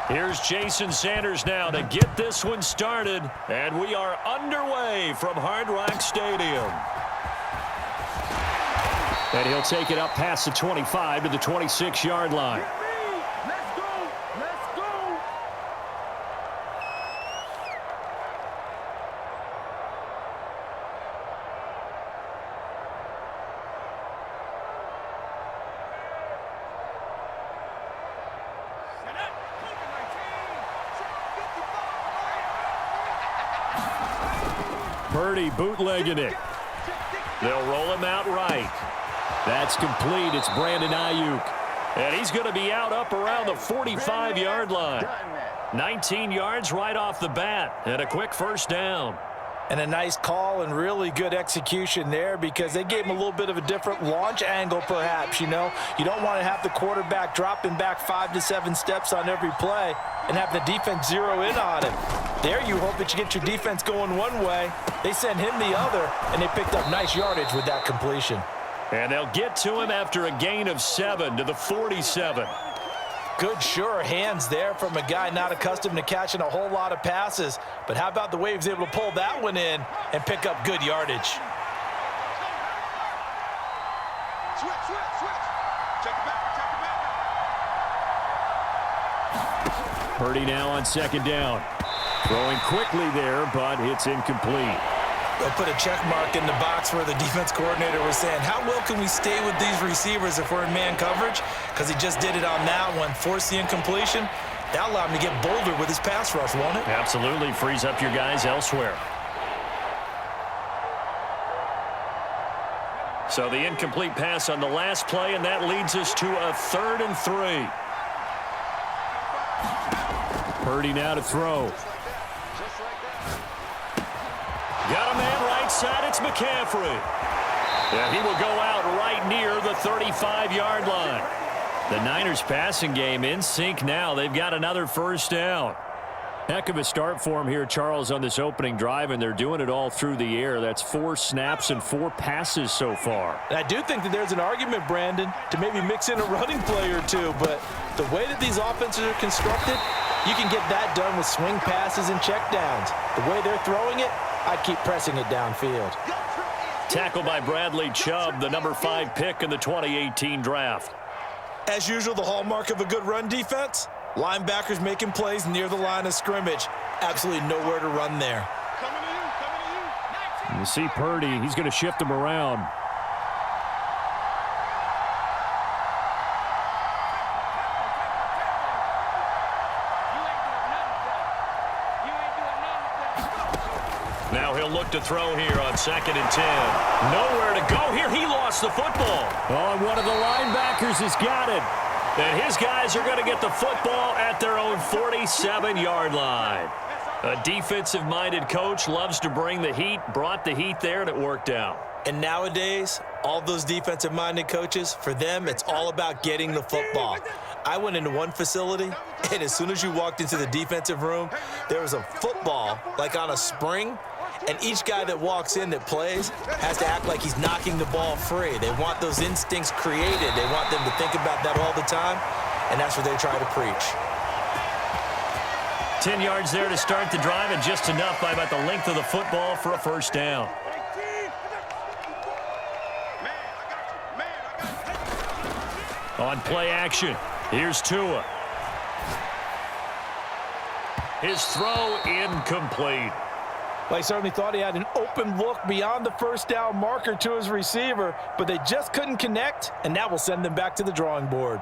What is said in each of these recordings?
Here's Jason Sanders now to get this one started. And we are underway from Hard Rock Stadium. And he'll take it up past the 25 to the 26-yard line. Let's go. Let's go. Purdy bootlegging it. They'll roll him out right. That's complete. It's Brandon Ayuk. And he's going to be out up around the 45-yard line. 19 yards right off the bat. And a quick first down. And a nice call and really good execution there because they gave him a little bit of a different launch angle perhaps, you know. You don't want to have the quarterback dropping back 5 to 7 steps on every play and have the defense zero in on him. There you hope that you get your defense going one way. They sent him the other, and they picked up nice yardage with that completion. And they'll get to him after a gain of 7 to the 47. Good, sure hands there from a guy not accustomed to catching a whole lot of passes. But how about the way he was able to pull that one in and pick up good yardage? Switch. Check it back. Purdy now on second down. Throwing quickly there, but it's incomplete. They'll put a check mark in the box where the defense coordinator was saying, how well can we stay with these receivers if we're in man coverage? Because he just did it on that one, forced the incompletion. That allowed him to get bolder with his pass rush, won't it? Absolutely. Frees up your guys elsewhere. So the incomplete pass on the last play, and that leads us to a 3rd and 3. Purdy now to throw. Got a man right side. It's McCaffrey. And he will go out right near the 35-yard line. The Niners passing game in sync now. They've got another first down. Heck of a start for him here, Charles, on this opening drive, and they're doing it all through the air. That's 4 snaps and 4 passes so far. And I do think that there's an argument, Brandon, to maybe mix in a running play or two, but the way that these offenses are constructed, you can get that done with swing passes and checkdowns. The way they're throwing it, I'd keep pressing it downfield. Tackled by Bradley Chubb, the number 5 pick in the 2018 draft. As usual, the hallmark of a good run defense, linebackers making plays near the line of scrimmage. Absolutely nowhere to run there. Coming to you. You see Purdy, he's going to shift him around. Now he'll look to throw here on 2nd and 10. Nowhere to go here. He lost the football. Oh, and one of the linebackers has got it. And his guys are going to get the football at their own 47-yard line. A defensive-minded coach loves to bring the heat, brought the heat there, and it worked out. And nowadays, all those defensive-minded coaches, for them, it's all about getting the football. I went into one facility, and as soon as you walked into the defensive room, there was a football, like on a spring, and each guy that walks in that plays has to act like he's knocking the ball free. They want those instincts created. They want them to think about that all the time, and that's what they try to preach. 10 yards there to start the drive, and just enough by about the length of the football for a first down. On play action, here's Tua. His throw incomplete. Well, he certainly thought he had an open look beyond the first down marker to his receiver, but they just couldn't connect, and that will send them back to the drawing board.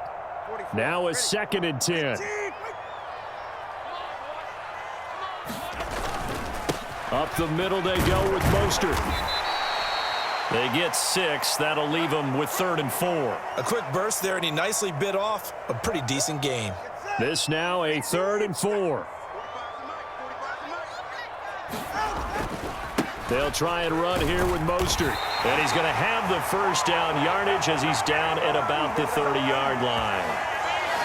Now a 2nd and 10. Up the middle they go with Mostert. They get 6. That'll leave them with 3rd and 4. A quick burst there, and he nicely bit off a pretty decent gain. This now a 3rd and 4. They'll try and run here with Mostert. And he's going to have the first down yardage as he's down at about the 30-yard line.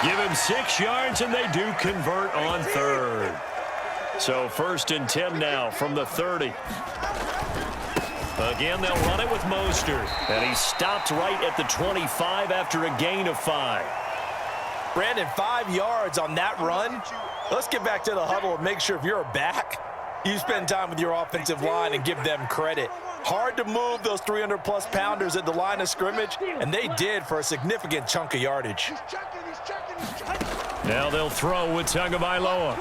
Give him 6 yards, and they do convert on 3rd. So 1st and 10 now from the 30. Again, they'll run it with Mostert. And he stopped right at the 25 after a gain of 5. Brandon, 5 yards on that run. Let's get back to the huddle and make sure if you're a back, you spend time with your offensive line and give them credit. Hard to move those 300-plus pounders at the line of scrimmage, and they did for a significant chunk of yardage. He's checking. Now they'll throw with Tagovailoa.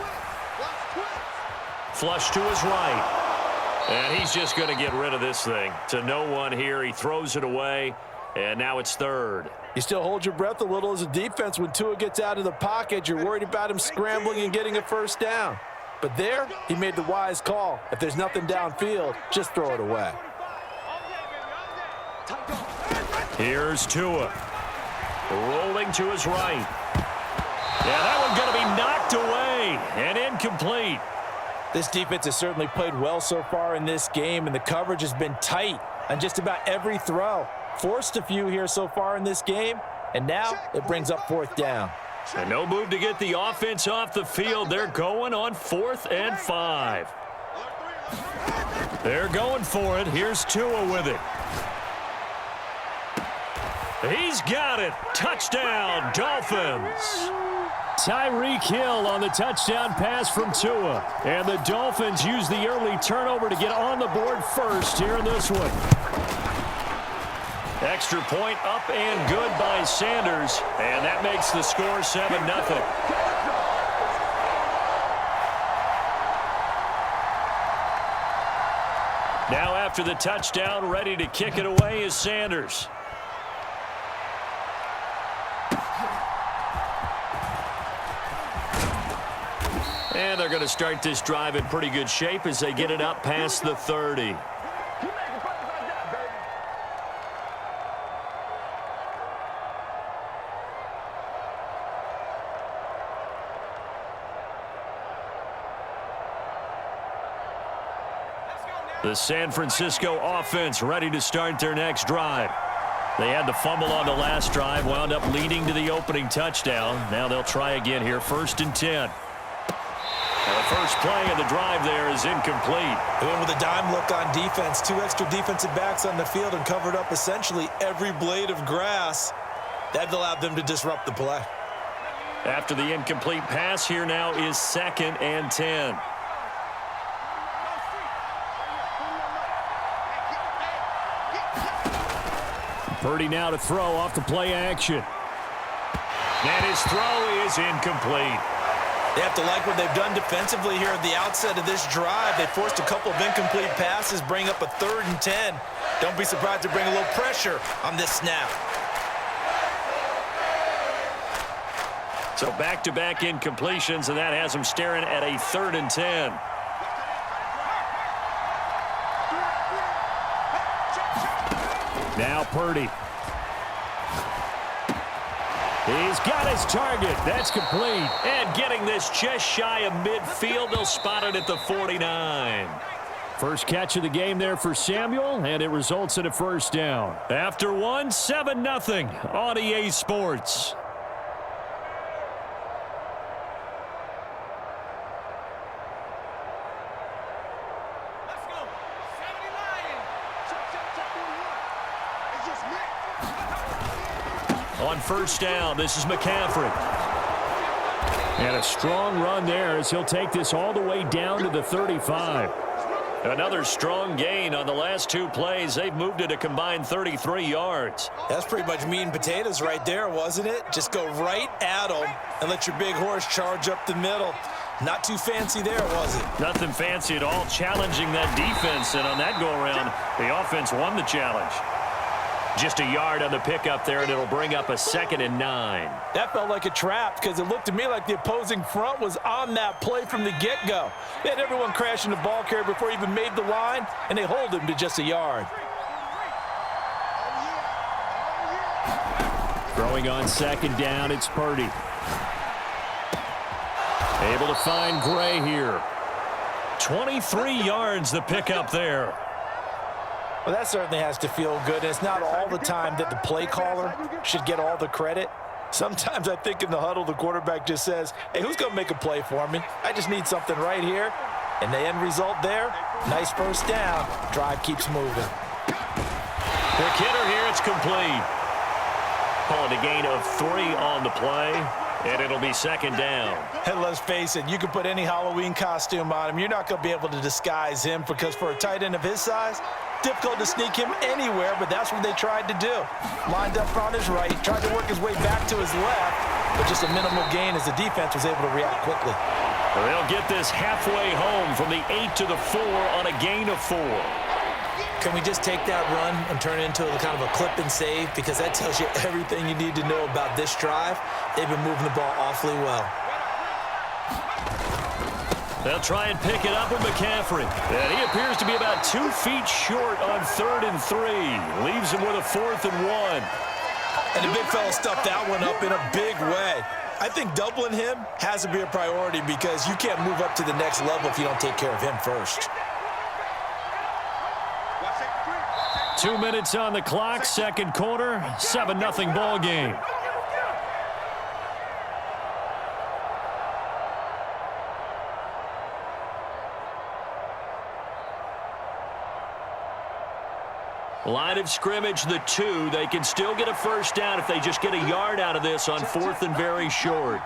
Flush to his right. And he's just going to get rid of this thing. To no one here. He throws it away, and now it's third. You still hold your breath a little as a defense when Tua gets out of the pocket. You're worried about him scrambling and getting a first down. But there, he made the wise call. If there's nothing downfield, just throw it away. Here's Tua. Rolling to his right. Yeah, that one's going to be knocked away and incomplete. This defense has certainly played well so far in this game, and the coverage has been tight on just about every throw. Forced a few here so far in this game, and now it brings up fourth down. And no move to get the offense off the field. They're going on 4th and 5. They're going for it. Here's Tua with it. He's got it. Touchdown, Dolphins. Tyreek Hill on the touchdown pass from Tua. And the Dolphins use the early turnover to get on the board first here in this one. Extra point up and good by Sanders. And that makes the score 7-0. Now after the touchdown, ready to kick it away is Sanders. And they're going to start this drive in pretty good shape as they get it up past the 30. The San Francisco offense ready to start their next drive. They had the fumble on the last drive, wound up leading to the opening touchdown. Now they'll try again here, 1st and 10. And the first play of the drive there is incomplete. They went with a dime look on defense. 2 extra defensive backs on the field and covered up essentially every blade of grass. That allowed them to disrupt the play. After the incomplete pass, here now is 2nd and 10. Purdy now to throw off the play action. And his throw is incomplete. They have to like what they've done defensively here at the outset of this drive. They forced a couple of incomplete passes, bring up a 3rd and 10. Don't be surprised to bring a little pressure on this snap. So back-to-back incompletions, and that has them staring at a 3rd and 10. Now Purdy. He's got his target. That's complete. And getting this just shy of midfield. They'll spot it at the 49. First catch of the game there for Samuel, and it results in a first down. After one, 7-0 on EA Sports. On first down, this is McCaffrey. And a strong run there as he'll take this all the way down to the 35. Another strong gain on the last 2 plays. They've moved it a combined 33 yards. That's pretty much meat and potatoes right there, wasn't it? Just go right at them and let your big horse charge up the middle. Not too fancy there, was it? Nothing fancy at all, challenging that defense. And on that go-around, the offense won the challenge. Just a yard on the pickup there, and it'll bring up a 2nd and 9. That felt like a trap because it looked to me like the opposing front was on that play from the get-go. They had everyone crashing the ball carrier before he even made the line, and they hold him to just a yard. Throwing on 2nd down, it's Purdy. Able to find Gray here. 23 yards the pickup there. Well, that certainly has to feel good. It's not all the time that the play caller should get all the credit. Sometimes I think in the huddle, the quarterback just says, hey, who's going to make a play for me? I just need something right here. And the end result there, nice first down. Drive keeps moving. The hitter here, it's complete. Calling a gain of 3 on the play. And it'll be second down. And let's face it, you can put any Halloween costume on him. You're not going to be able to disguise him because for a tight end of his size, difficult to sneak him anywhere, but that's what they tried to do. Lined up on his right, tried to work his way back to his left, but just a minimal gain as the defense was able to react quickly. They'll get this halfway home from the 8 to the 4 on a gain of 4. Can we just take that run and turn it into a kind of a clip and save? Because that tells you everything you need to know about this drive. They've been moving the ball awfully well. They'll try and pick it up with McCaffrey. And he appears to be about 2 feet short on 3rd and 3. Leaves him with a 4th and 1. And the big fella stuffed that one up in a big way. I think doubling him has to be a priority because you can't move up to the next level if you don't take care of him first. 2 minutes on the clock, second quarter, 7-0 ball game. Line of scrimmage, the 2. They can still get a first down if they just get a yard out of this on 4th and very short.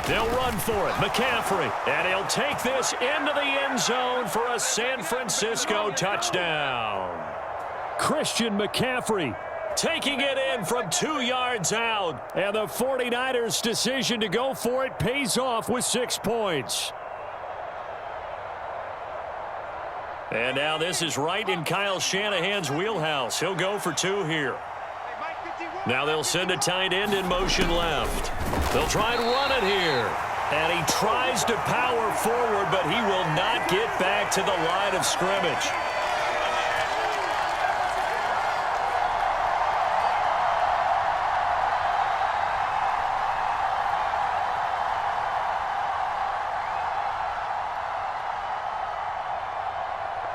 They'll run for it. McCaffrey. And he'll take this into the end zone for a San Francisco touchdown. Christian McCaffrey taking it in from 2 yards out. And the 49ers' decision to go for it pays off with 6 points. And now this is right in Kyle Shanahan's wheelhouse. He'll go for 2 here. Now they'll send a tight end in motion left. They'll try and run it here. And he tries to power forward, but he will not get back to the line of scrimmage.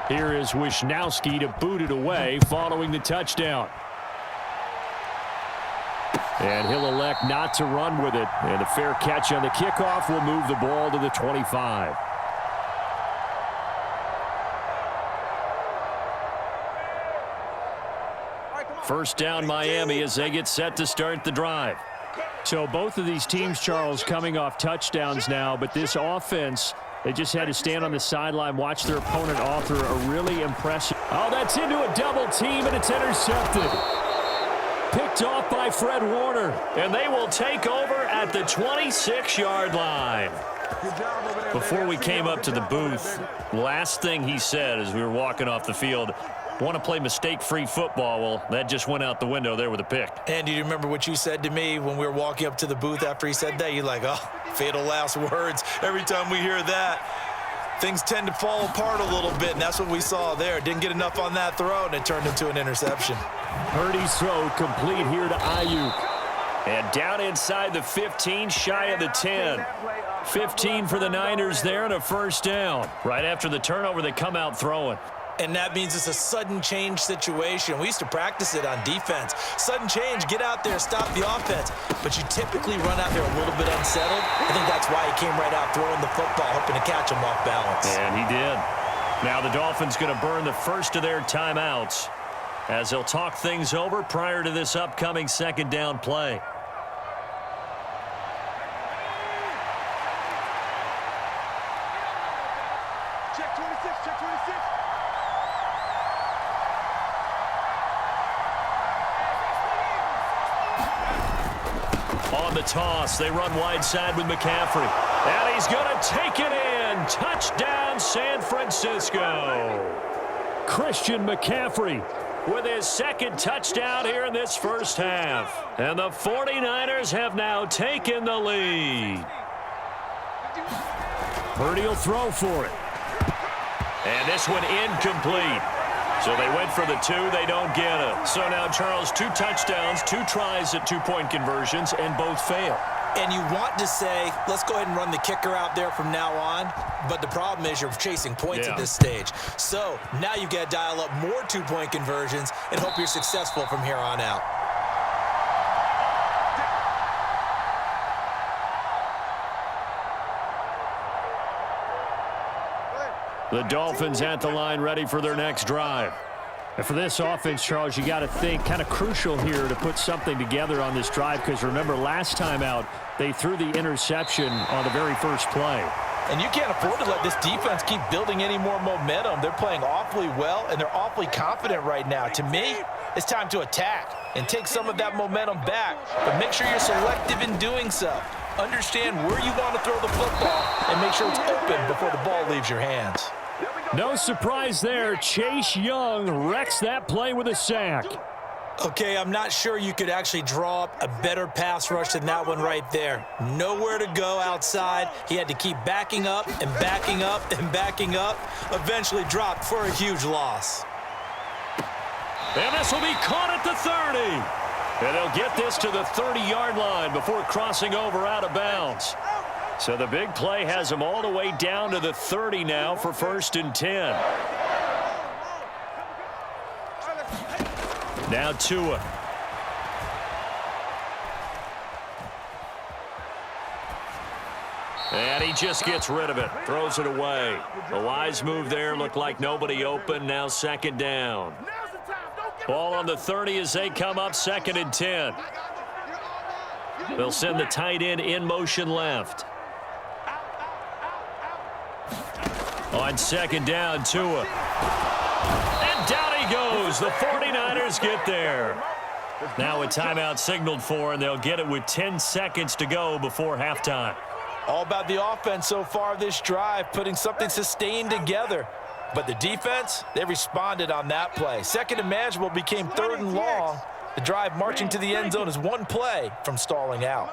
Here is Wisnowski to boot it away following the touchdown. And he'll elect not to run with it. And a fair catch on the kickoff will move the ball to the 25. First down Miami as they get set to start the drive. So both of these teams, Charles, coming off touchdowns now, but this offense, they just had to stand on the sideline, watch their opponent author a really impressive. Oh, that's into a double team, and it's intercepted. Picked off by Fred Warner, and they will take over at the 26-yard line. Before we came up to the booth, last thing he said as we were walking off the field, want to play mistake-free football. Well, that just went out the window there with a pick. And do you remember what you said to me when we were walking up to the booth after he said that? You're like, oh, fatal last words. Every time we hear that, things tend to fall apart a little bit, and that's what we saw there. Didn't get enough on that throw, and it turned into an interception. Purdy's throw complete here to Ayuk. And down inside the 15, shy of the 10. 15 for the Niners there and a first down. Right after the turnover, they come out throwing. And that means it's a sudden change situation. We used to practice it on defense. Sudden change, get out there, stop the offense. But you typically run out there a little bit unsettled. I think that's why he came right out throwing the football, hoping to catch him off balance. And he did. Now the Dolphins going to burn the first of their timeouts as they'll talk things over prior to this upcoming second down play. Check 26, check 26. On the toss, they run wide side with McCaffrey. And he's going to take it in. Touchdown, San Francisco. Christian McCaffrey with his second touchdown here in this first half. And the 49ers have now taken the lead. Purdy will throw for it. And this one incomplete. So they went for the 2, they don't get it. So now, Charles, 2 touchdowns, 2 tries at 2-point conversions, and both fail. And you want to say, let's go ahead and run the kicker out there from now on. But the problem is you're chasing points at this stage. So now you've got to dial up more 2-point conversions and hope you're successful from here on out. The Dolphins at the line ready for their next drive. And for this offense, Charles, you got to think kind of crucial here to put something together on this drive, because remember last time out they threw the interception on the very first play. And you can't afford to let this defense keep building any more momentum. They're playing awfully well, and they're awfully confident right now. To me, it's time to attack and take some of that momentum back. But make sure you're selective in doing so. Understand where you want to throw the football and make sure it's open before the ball leaves your hands. No surprise there. Chase Young wrecks that play with a sack. Okay, I'm not sure you could actually draw up a better pass rush than that one right there. Nowhere to go outside. He had to keep backing up and backing up and backing up. Eventually dropped for a huge loss. And this will be caught at the 30. And they'll get this to the 30-yard line before crossing over out of bounds. So the big play has them all the way down to the 30 now for 1st and 10. Now Tua. And he just gets rid of it. Throws it away. A wise move there. Looked like nobody open. Now 2nd down. Ball on the 30 as they come up 2nd and 10. They'll send the tight end in motion left. On 2nd down, Tua. And down he goes. The 49ers get there. Now a timeout signaled for, and they'll get it with 10 seconds to go before halftime. All about the offense so far this drive, putting something sustained together. But the defense, they responded on that play. 2nd and manageable became 3rd and long. The drive marching to the end zone is one play from stalling out.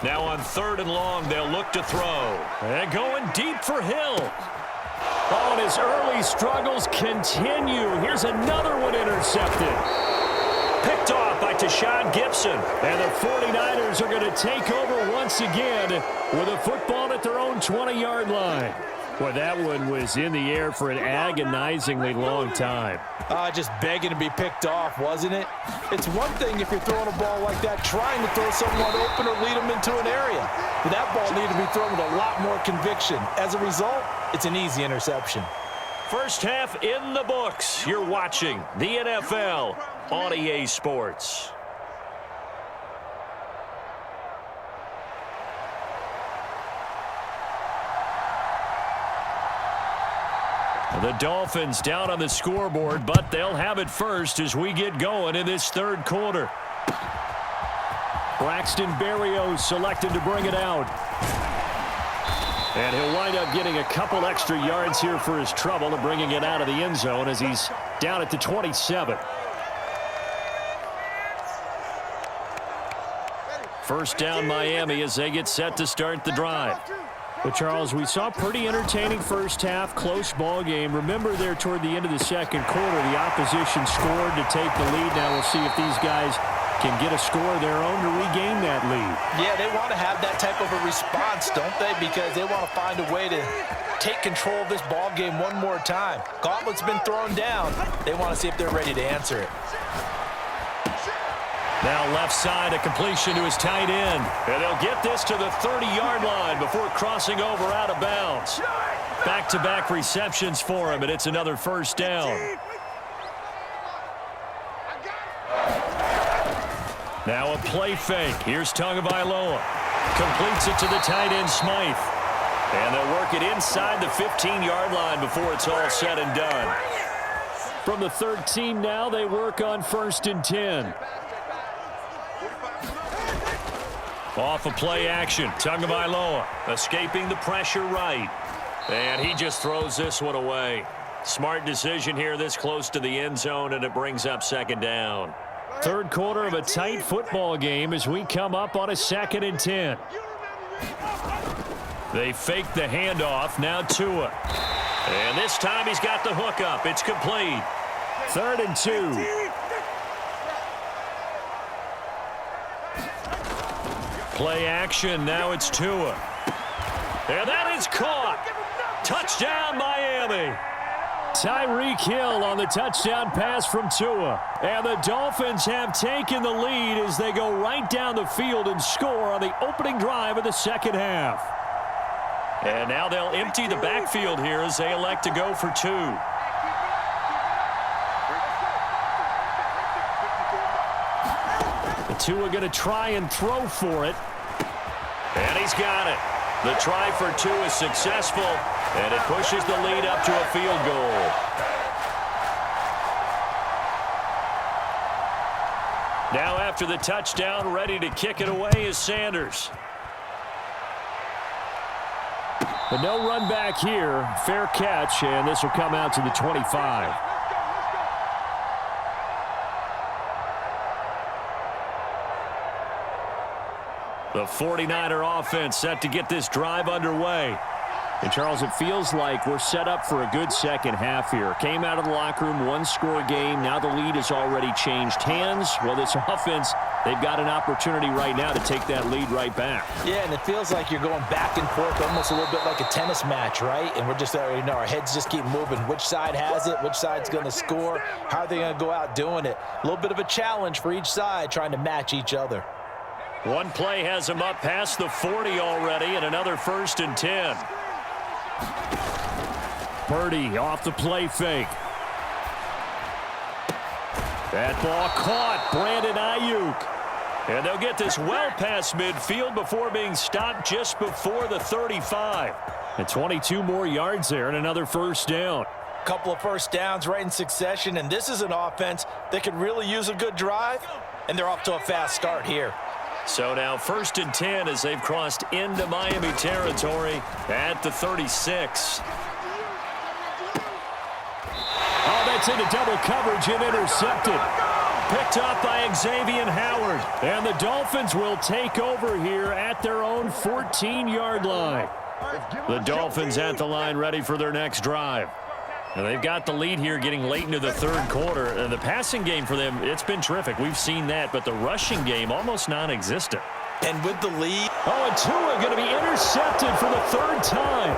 Now on 3rd and long, they'll look to throw. And going deep for Hill. Oh, and his early struggles continue. Here's another one intercepted. Picked off by Tashawn Gibson. And the 49ers are going to take over once again with a football at their own 20-yard line. Boy, that one was in the air for an agonizingly long time. Just begging to be picked off, wasn't it? It's one thing if you're throwing a ball like that, trying to throw someone open or lead them into an area. But that ball needed to be thrown with a lot more conviction. As a result, it's an easy interception. First half in the books. You're watching the NFL on EA Sports. The Dolphins down on the scoreboard, but they'll have it first as we get going in this 3rd quarter. Braxton Berrios selected to bring it out. And he'll wind up getting a couple extra yards here for his trouble and bringing it out of the end zone as he's down at the 27. First down Miami as they get set to start the drive. But, Charles, we saw pretty entertaining first half, close ball game. Remember there toward the end of the 2nd quarter, the opposition scored to take the lead. Now we'll see if these guys can get a score of their own to regain that lead. Yeah, they want to have that type of a response, don't they? Because they want to find a way to take control of this ball game one more time. Gauntlet's been thrown down. They want to see if they're ready to answer it. Now left side, a completion to his tight end. And they'll get this to the 30-yard line before crossing over out of bounds. Back-to-back receptions for him, and it's another first down. Now a play fake. Here's Tagovailoa. Completes it to the tight end, Smythe. And they'll work it inside the 15-yard line before it's all said and done. From the 13 now, they work on 1st and 10. Off a play action. Tagovailoa escaping the pressure right. And he just throws this one away. Smart decision here this close to the end zone, and it brings up 2nd down. 3rd quarter of a tight football game as we come up on a 2nd and 10. They fake the handoff. Now Tua. And this time he's got the hook up. It's complete. 3rd and 2. Play action. Now it's Tua. And that is caught. Touchdown, Miami. Tyreek Hill on the touchdown pass from Tua. And the Dolphins have taken the lead as they go right down the field and score on the opening drive of the 2nd half. And now they'll empty the backfield here as they elect to go for 2. The 2 are going to try and throw for it. And he's got it. The try for 2 is successful, and it pushes the lead up to a field goal. Now after the touchdown, ready to kick it away is Sanders. But no run back here. Fair catch, and this will come out to the 25. The 49er offense set to get this drive underway. And, Charles, it feels like we're set up for a good second half here. Came out of the locker room, one-score game. Now the lead has already changed hands. Well, this offense, they've got an opportunity right now to take that lead right back. Yeah, and it feels like you're going back and forth, almost a little bit like a tennis match, right? And we're just, our heads just keep moving. Which side has it? Which side's going to score? How are they going to go out doing it? A little bit of a challenge for each side, trying to match each other. One play has him up past the 40 already, and another 1st and 10. Purdy off the play fake. That ball caught. Brandon Ayuk. And they'll get this well past midfield before being stopped just before the 35. And 22 more yards there and another 1st down. Couple of 1st downs right in succession, and this is an offense that could really use a good drive, and they're off to a fast start here. So now 1st and 10 as they've crossed into Miami territory at the 36. Oh, that's into double coverage and intercepted. Picked up by Xavier Howard. And the Dolphins will take over here at their own 14-yard line. The Dolphins at the line ready for their next drive. And they've got the lead here getting late into the 3rd quarter. And the passing game for them, it's been terrific. We've seen that, but the rushing game almost non-existent. And with the lead. Oh, and Tua going to be intercepted for the 3rd time.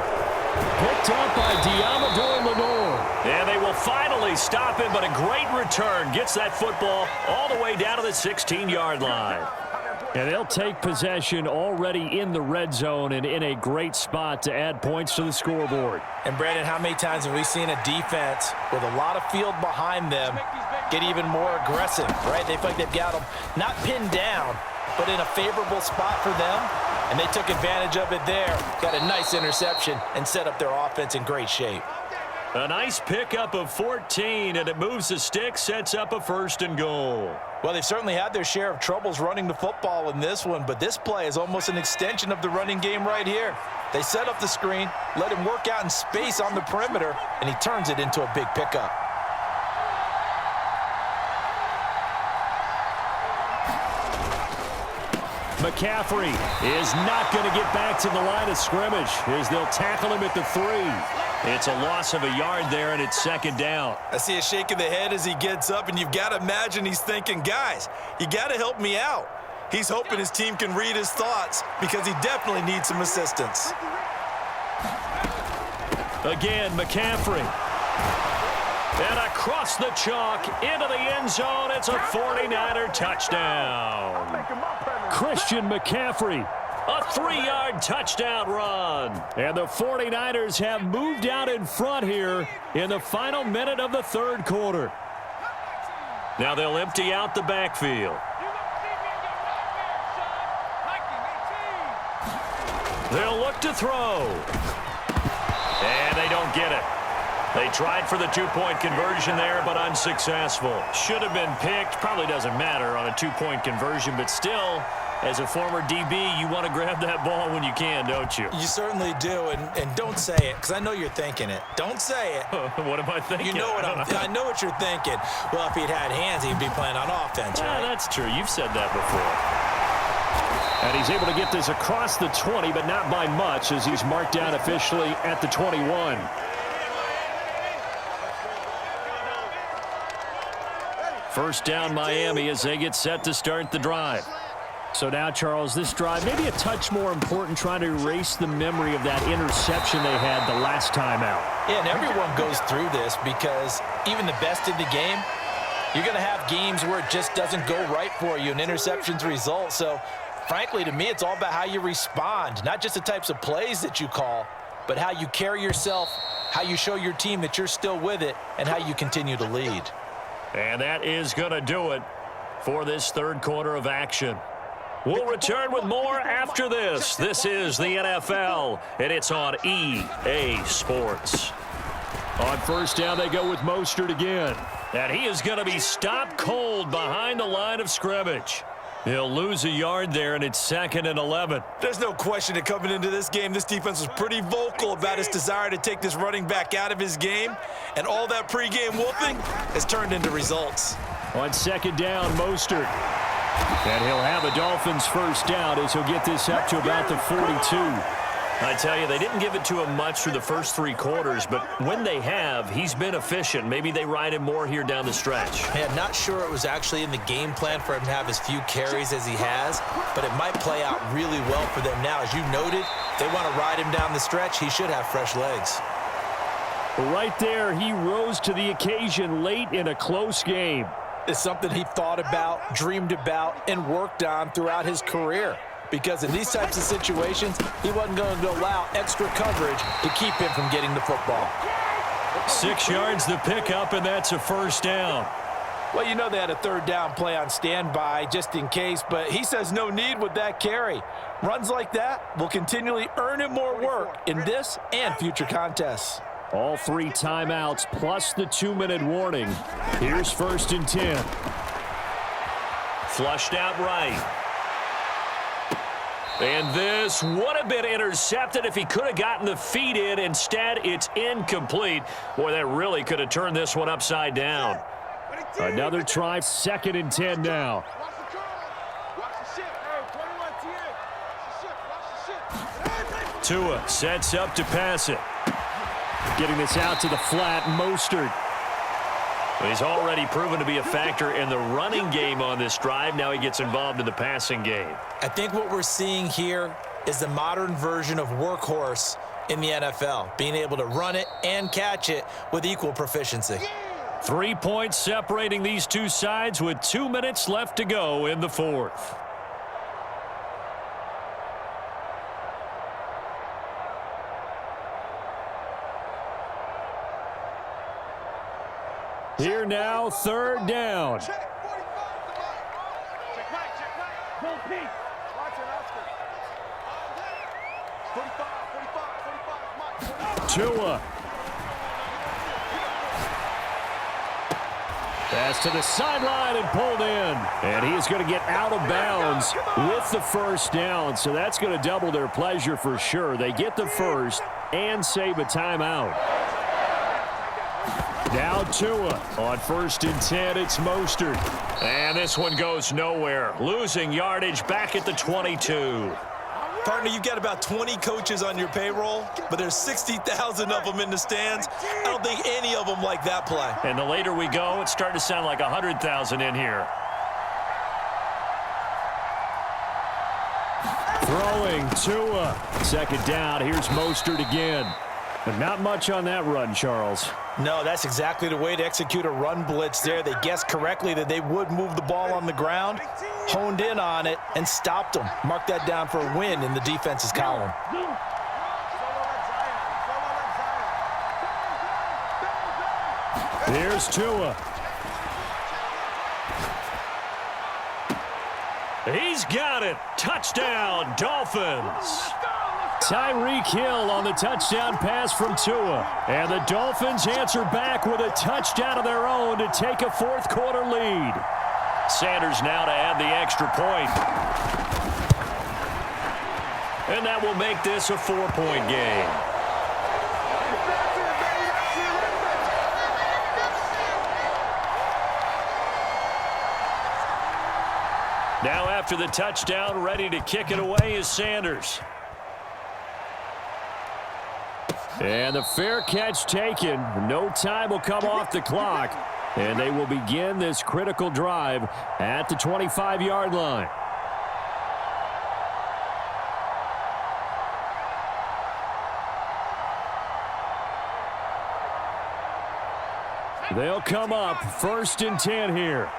Picked up by Diamador Lenore. And they will finally stop him, but a great return. Gets that football all the way down to the 16-yard line. And they'll take possession already in the red zone and in a great spot to add points to the scoreboard. And, Brandon, how many times have we seen a defense with a lot of field behind them get even more aggressive, right? They feel like they've got them not pinned down, but in a favorable spot for them, and they took advantage of it there. Got a nice interception and set up their offense in great shape. A nice pickup of 14, and it moves the stick, sets up a 1st and goal. Well, they've certainly had their share of troubles running the football in this one, but this play is almost an extension of the running game right here. They set up the screen, let him work out in space on the perimeter, and he turns it into a big pickup. McCaffrey is not going to get back to the line of scrimmage as they'll tackle him at the 3. It's a loss of a yard there, and it's 2nd down. I see a shake of the head as he gets up, and you've got to imagine he's thinking, guys, you got to help me out. He's hoping his team can read his thoughts because he definitely needs some assistance. Again, McCaffrey. And across the chalk into the end zone. It's a 49er touchdown. Christian McCaffrey. A 3-yard touchdown run. And the 49ers have moved out in front here in the final minute of the 3rd quarter. Now they'll empty out the backfield. They'll look to throw. And they don't get it. They tried for the 2-point conversion there, but unsuccessful. Should have been picked. Probably doesn't matter on a 2-point conversion, but still, as a former DB, you want to grab that ball when you can, don't you? You certainly do, and don't say it, because I know you're thinking it. Don't say it. What am I thinking? You know what I know what you're thinking. Well, if he'd had hands, he'd be playing on offense, right? Yeah, that's true. You've said that before. And he's able to get this across the 20, but not by much, as he's marked down officially at the 21. First down, Miami, as they get set to start the drive. So now, Charles, this drive maybe a touch more important, trying to erase the memory of that interception they had the last time out. Yeah, and everyone goes through this because even the best in the game, you're going to have games where it just doesn't go right for you, and interceptions result. So frankly, to me, it's all about how you respond, not just the types of plays that you call, but how you carry yourself, how you show your team that you're still with it, and how you continue to lead. And that is going to do it for this third quarter of action. We'll return with more after this. This is the NFL, and it's on EA Sports. On first down, they go with Mostert again. And he is going to be stopped cold behind the line of scrimmage. He'll lose a yard there, and it's 2nd and 11. There's no question that coming into this game, this defense was pretty vocal about its desire to take this running back out of his game, and all that pregame wolfing has turned into results. On 2nd down, Mostert. And he'll have a Dolphins first down as he'll get this up to about the 42. I tell you, they didn't give it to him much through the first 3 quarters, but when they have, he's been efficient. Maybe they ride him more here down the stretch. Man, not sure it was actually in the game plan for him to have as few carries as he has, but it might play out really well for them now. As you noted, they want to ride him down the stretch. He should have fresh legs. Right there, he rose to the occasion late in a close game. It's something he thought about, dreamed about, and worked on throughout his career. Because in these types of situations, he wasn't going to allow extra coverage to keep him from getting the football. 6 yards the pickup, and that's a first down. Well, you know they had a third down play on standby just in case, but he says no need with that carry. Runs like that will continually earn him more work in this and future contests. All 3 timeouts plus the 2-minute warning. Here's 1st and 10. Flushed out right. And this would have been intercepted if he could have gotten the feet in. Instead, it's incomplete. Boy, that really could have turned this one upside down. Another try, 2nd and 10 now. Tua sets up to pass it. Getting this out to the flat, Mostert. He's already proven to be a factor in the running game on this drive. Now he gets involved in the passing game. I think what we're seeing here is the modern version of workhorse in the NFL, being able to run it and catch it with equal proficiency. 3 points separating these two sides with 2 minutes left to go in the fourth. Here now, 3rd down. Tua. Pass to the sideline and pulled in. And he is going to get out of bounds with the first down. So that's going to double their pleasure for sure. They get the first and save a timeout. Now Tua on 1st and 10. It's Mostert. And this one goes nowhere. Losing yardage back at the 22. Partner, you've got about 20 coaches on your payroll, but there's 60,000 of them in the stands. I don't think any of them like that play. And the later we go, it's starting to sound like 100,000 in here. Throwing Tua. 2nd down. Here's Mostert again. But not much on that run, Charles. No, that's exactly the way to execute a run blitz there. They guessed correctly that they would move the ball on the ground, honed in on it, and stopped them. Mark that down for a win in the defense's column. Here's Tua. He's got it. Touchdown, Dolphins. Tyreek Hill on the touchdown pass from Tua. And the Dolphins answer back with a touchdown of their own to take a fourth quarter lead. Sanders now to add the extra point. And that will make this a 4-point game. Now after the touchdown, ready to kick it away is Sanders. And the fair catch taken. No time will come off the clock. And they will begin this critical drive at the 25-yard line. They'll come up 1st and 10 here.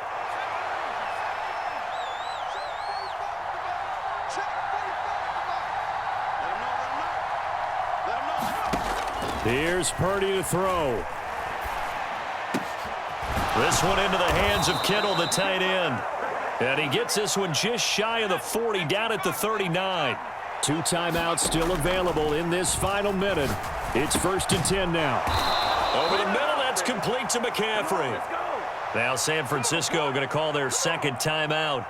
Here's Purdy to throw. This one into the hands of Kittle, the tight end. And he gets this one just shy of the 40, down at the 39. 2 timeouts still available in this final minute. It's 1st and 10 now. Over the middle, that's complete to McCaffrey. Now San Francisco going to call their second timeout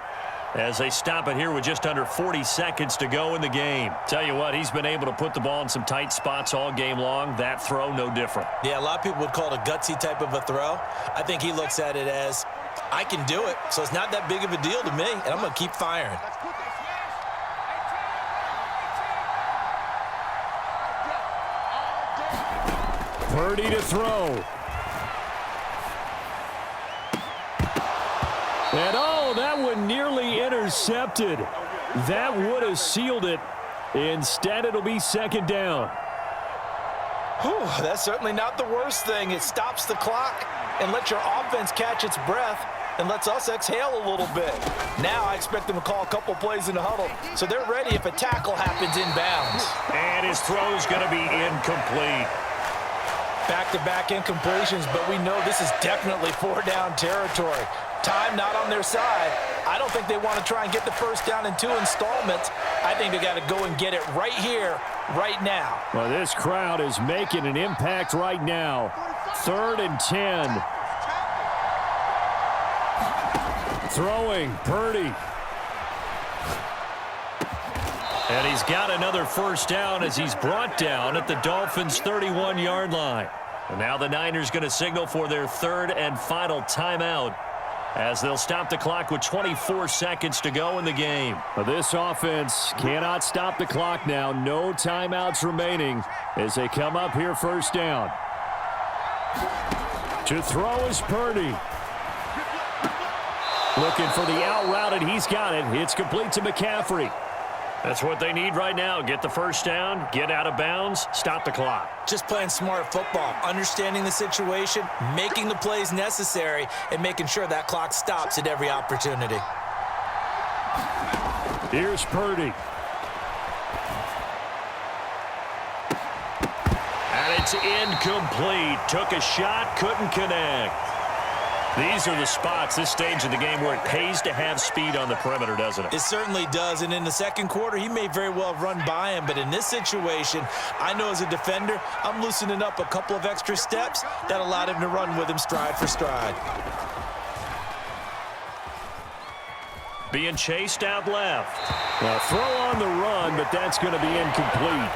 as they stop it here with just under 40 seconds to go in the game. Tell you what, he's been able to put the ball in some tight spots all game long. That throw, no different. Yeah, a lot of people would call it a gutsy type of a throw. I think he looks at it as, I can do it, so it's not that big of a deal to me, and I'm going to keep firing. Purdy to throw. And oh, that one nearly intercepted. That would have sealed it. Instead, it'll be 2nd down. Whew, that's certainly not the worst thing. It stops the clock and lets your offense catch its breath and lets us exhale a little bit. Now I expect them to call a couple plays in the huddle, so they're ready if a tackle happens inbounds. And his throw's going to be incomplete. Back-to-back incompletions, but we know this is definitely 4-down territory. Time not on their side. I don't think they want to try and get the first down in 2 installments. I think they got to go and get it right here, right now. Well, this crowd is making an impact right now. 3rd and 10. Throwing, Purdy. And he's got another first down as he's brought down at the Dolphins' 31-yard line. And now the Niners going to signal for their 3rd and final timeout as they'll stop the clock with 24 seconds to go in the game. Well, this offense cannot stop the clock now. No timeouts remaining as they come up here 1st down. To throw is Purdy. Looking for the out route, and he's got it. It's complete to McCaffrey. That's what they need right now. Get the first down, get out of bounds, stop the clock. Just playing smart football, understanding the situation, making the plays necessary, and making sure that clock stops at every opportunity. Here's Purdy. And it's incomplete. Took a shot, couldn't connect. These are the spots, this stage of the game, where it pays to have speed on the perimeter, doesn't it? It certainly does, and in the second quarter, he may very well have run by him, but in this situation, I know as a defender, I'm loosening up a couple of extra steps that allowed him to run with him stride for stride. Being chased out left. A throw on the run, but that's going to be incomplete.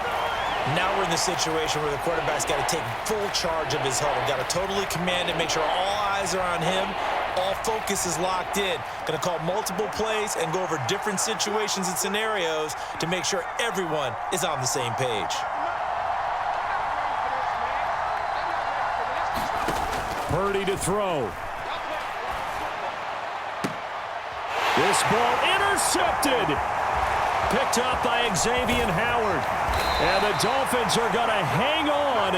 Now we're in the situation where the quarterback's got to take full charge of his huddle. Got to totally command it, make sure all eyes are on him. All focus is locked in. Going to call multiple plays and go over different situations and scenarios to make sure everyone is on the same page. Purdy to throw. This ball intercepted. Picked up by Xavier Howard. And the Dolphins are going to hang on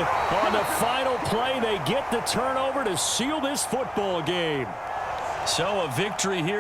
the final play. They get the turnover to seal this football game. So a victory here.